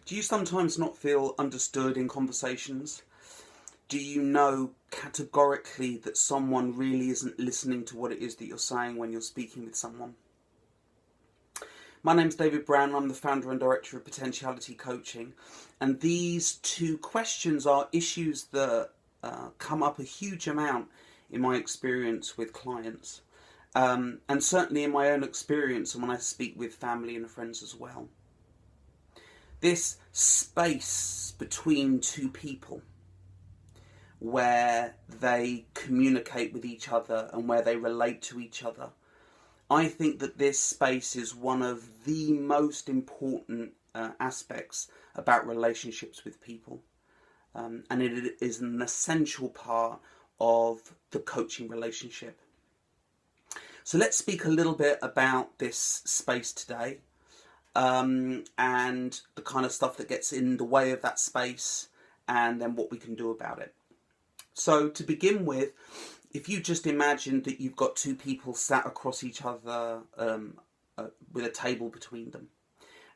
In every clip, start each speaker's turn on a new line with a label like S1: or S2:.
S1: Do you sometimes not feel understood in conversations? Do you know categorically that someone really isn't listening to what it is that you're saying when you're speaking with someone? My name's David Brown. I'm the founder and director of Potentiality Coaching, and these two questions are issues that come up a huge amount in my experience with clients, and certainly in my own experience and when I speak with family and friends as well. This space between two people where they communicate with each other and where they relate to each other. I think that this space is one of the most important aspects about relationships with people. And it is an essential part of the coaching relationship. So let's speak a little bit about this space today, and the kind of stuff that gets in the way of that space, and then what we can do about it. So to begin with, if you just imagine that you've got two people sat across each other with a table between them,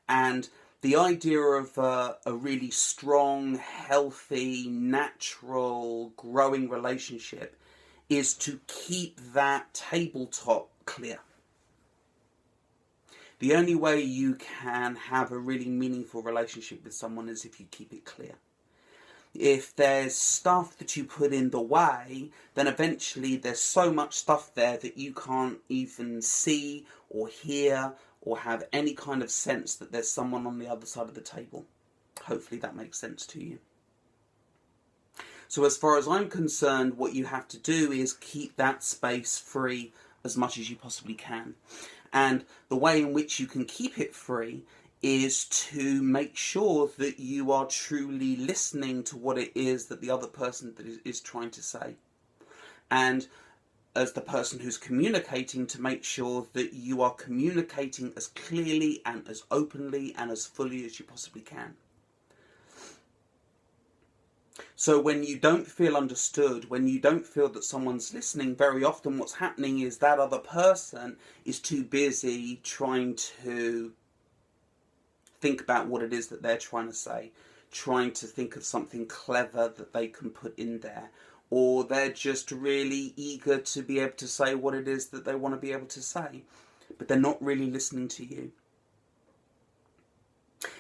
S1: and the idea of a really strong, healthy, natural, growing relationship is to keep that tabletop clear. The only way you can have a really meaningful relationship with someone is if you keep it clear. If there's stuff that you put in the way, then eventually there's so much stuff there that you can't even see or hear or have any kind of sense that there's someone on the other side of the table. Hopefully that makes sense to you. So as far as I'm concerned, what you have to do is keep that space free as much as you possibly can. And the way in which you can keep it free is to make sure that you are truly listening to what it is that the other person is trying to say. And as the person who's communicating, to make sure that you are communicating as clearly and as openly and as fully as you possibly can. So when you don't feel understood, when you don't feel that someone's listening, very often what's happening is that other person is too busy trying to think about what it is that they're trying to say, trying to think of something clever that they can put in there, or they're just really eager to be able to say what it is that they want to be able to say, but they're not really listening to you.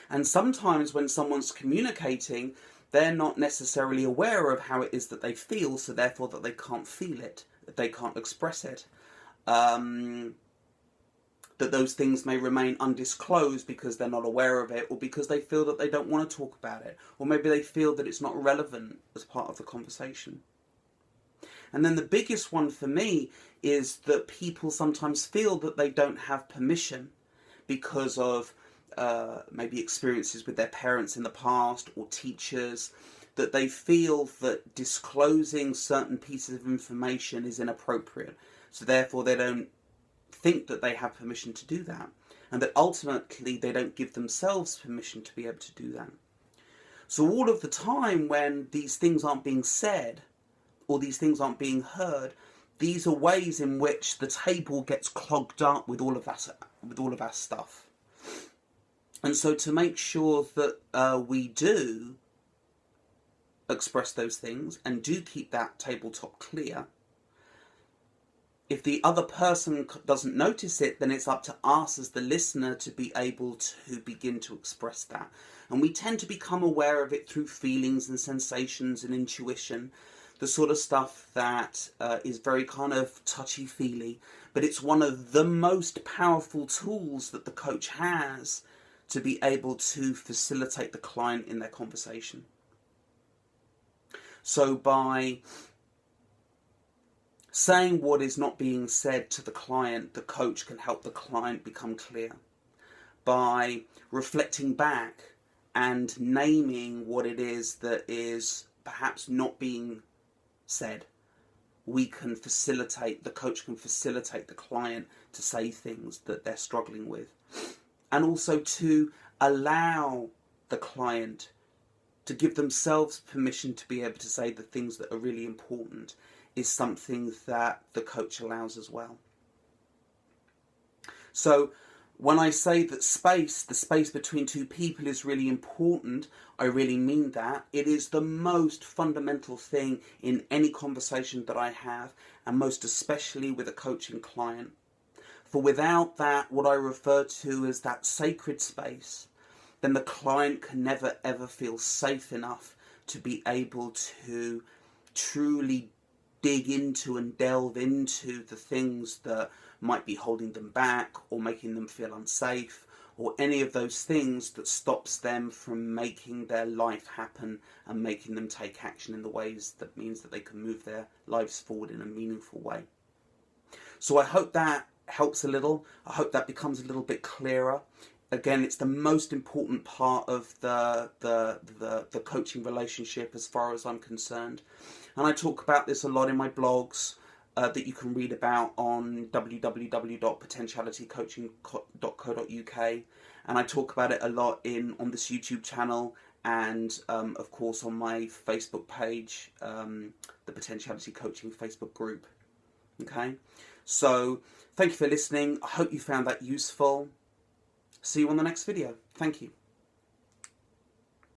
S1: And sometimes when someone's communicating, they're not necessarily aware of how it is that they feel, so therefore that they can't feel it, that they can't express it. That those things may remain undisclosed because they're not aware of it, or because they feel that they don't want to talk about it, or maybe they feel that it's not relevant as part of the conversation. And then the biggest one for me is that people sometimes feel that they don't have permission because of maybe experiences with their parents in the past or teachers, that they feel that disclosing certain pieces of information is inappropriate. So therefore they don't think that they have permission to do that, and that ultimately they don't give themselves permission to be able to do that. So all of the time when these things aren't being said or these things aren't being heard, these are ways in which the table gets clogged up with all of our stuff. And so to make sure that we do express those things and do keep that tabletop clear, if the other person doesn't notice it, then it's up to us as the listener to be able to begin to express that. And we tend to become aware of it through feelings and sensations and intuition, the sort of stuff that is very kind of touchy-feely. But it's one of the most powerful tools that the coach has to be able to facilitate the client in their conversation. So by saying what is not being said to the client, the coach can help the client become clear. By reflecting back and naming what it is that is perhaps not being said, the coach can facilitate the client to say things that they're struggling with. And also to allow the client to give themselves permission to be able to say the things that are really important is something that the coach allows as well. So When I say that space, the space between two people is really important, I really mean that. It is the most fundamental thing in any conversation that I have, and most especially with a coaching client. For without that, what I refer to as that sacred space, then the client can never ever feel safe enough to be able to truly dig into and delve into the things that might be holding them back or making them feel unsafe, or any of those things that stops them from making their life happen and making them take action in the ways that means that they can move their lives forward in a meaningful way. So I hope that helps a little. I hope that becomes a little bit clearer. Again, it's the most important part of the coaching relationship as far as I'm concerned. And I talk about this a lot in my blogs that you can read about on www.potentialitycoaching.co.uk. And I talk about it a lot on this YouTube channel, and of course on my Facebook page, the Potentiality Coaching Facebook group. Okay, so thank you for listening. I hope you found that useful. See you on the next video. Thank you.